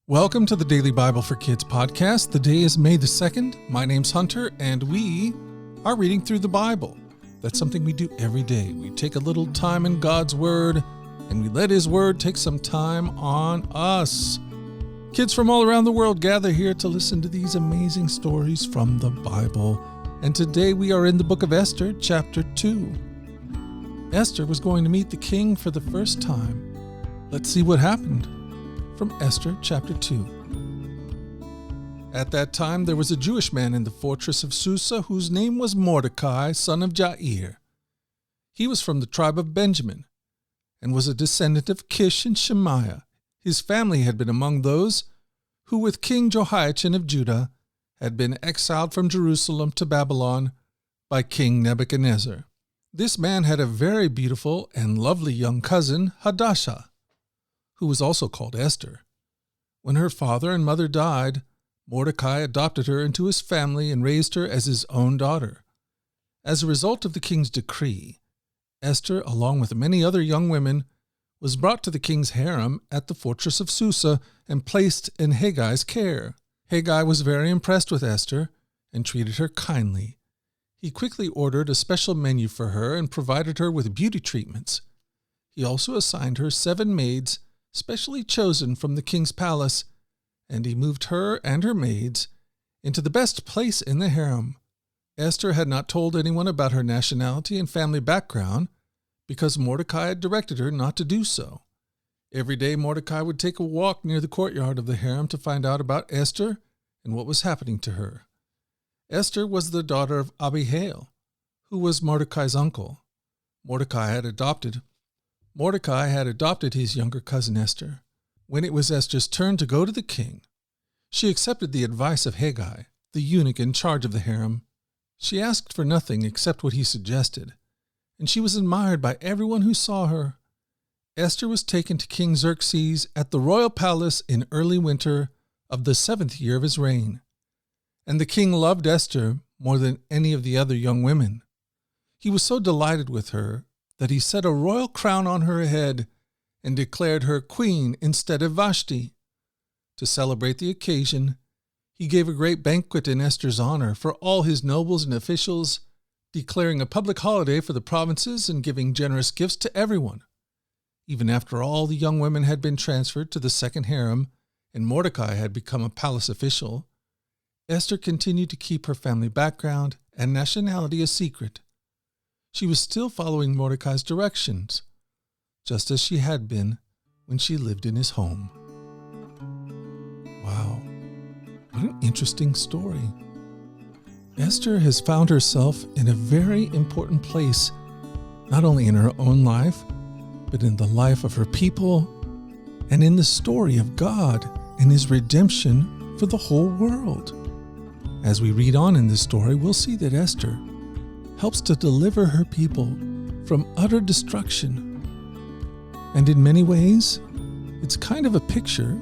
Welcome to the Daily Bible for Kids podcast. The day is May the 2nd. My name's Hunter, and we are reading through the Bible. That's something we do every day. We take a little time in God's Word, and we let His Word take some time on us. Kids from all around the world gather here to listen to these amazing stories from the Bible. And today we are in the book of Esther, chapter 2. Esther was going to meet the king for the first time. Let's see what happened. From Esther chapter 2. At that time there was a Jewish man in the fortress of Susa whose name was Mordecai, son of Jair. He was from the tribe of Benjamin and was a descendant of Kish and Shemaiah. His family had been among those who with King Jehoiachin of Judah had been exiled from Jerusalem to Babylon by King Nebuchadnezzar. This man had a very beautiful and lovely young cousin, Hadassah, who was also called Esther. When her father and mother died, Mordecai adopted her into his family and raised her as his own daughter. As a result of the king's decree, Esther, along with many other young women, was brought to the king's harem at the fortress of Susa and placed in Heggai's care. Heggai was very impressed with Esther and treated her kindly. He quickly ordered a special menu for her and provided her with beauty treatments. He also assigned her 7 maids specially chosen from the king's palace, and he moved her and her maids into the best place in the harem. Esther had not told anyone about her nationality and family background because Mordecai had directed her not to do so. Every day Mordecai would take a walk near the courtyard of the harem to find out about Esther and what was happening to her. Esther was the daughter of Abihail, who was Mordecai's uncle. Mordecai had adopted his younger cousin Esther. When it was Esther's turn to go to the king, she accepted the advice of Heggai, the eunuch in charge of the harem. She asked for nothing except what he suggested, and she was admired by everyone who saw her. Esther was taken to King Xerxes at the royal palace in early winter of the 7th year of his reign, and the king loved Esther more than any of the other young women. He was so delighted with her that he set a royal crown on her head and declared her queen instead of Vashti. To celebrate the occasion, he gave a great banquet in Esther's honor for all his nobles and officials, declaring a public holiday for the provinces and giving generous gifts to everyone. Even after all the young women had been transferred to the second harem and Mordecai had become a palace official, Esther continued to keep her family background and nationality a secret. She was still following Mordecai's directions, just as she had been when she lived in his home. Wow, what an interesting story. Esther has found herself in a very important place, not only in her own life, but in the life of her people and in the story of God and His redemption for the whole world. As we read on in this story, we'll see that Esther helps to deliver her people from utter destruction. And in many ways, it's kind of a picture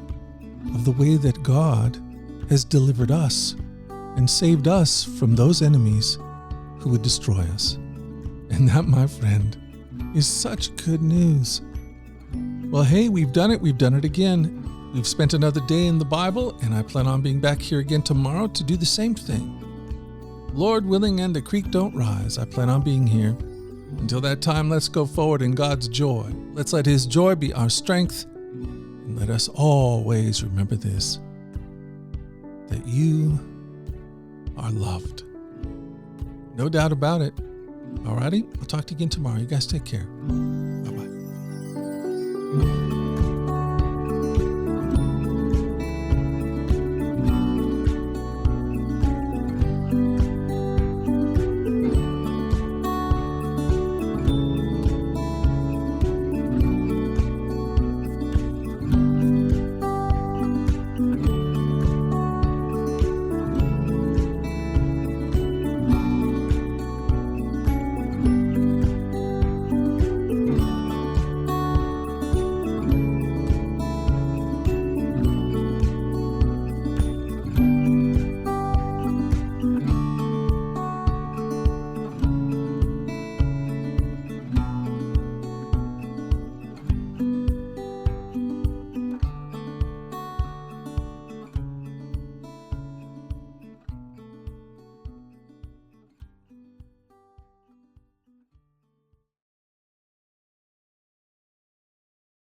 of the way that God has delivered us and saved us from those enemies who would destroy us. And that, my friend, is such good news. Well, hey, we've done it again. We've spent another day in the Bible, and I plan on being back here again tomorrow to do the same thing. Lord willing and the creek don't rise, I plan on being here. Until that time, let's go forward in God's joy. Let's let His joy be our strength. And let us always remember this, that you are loved. No doubt about it. Alrighty, I'll talk to you again tomorrow. You guys take care. Bye-bye.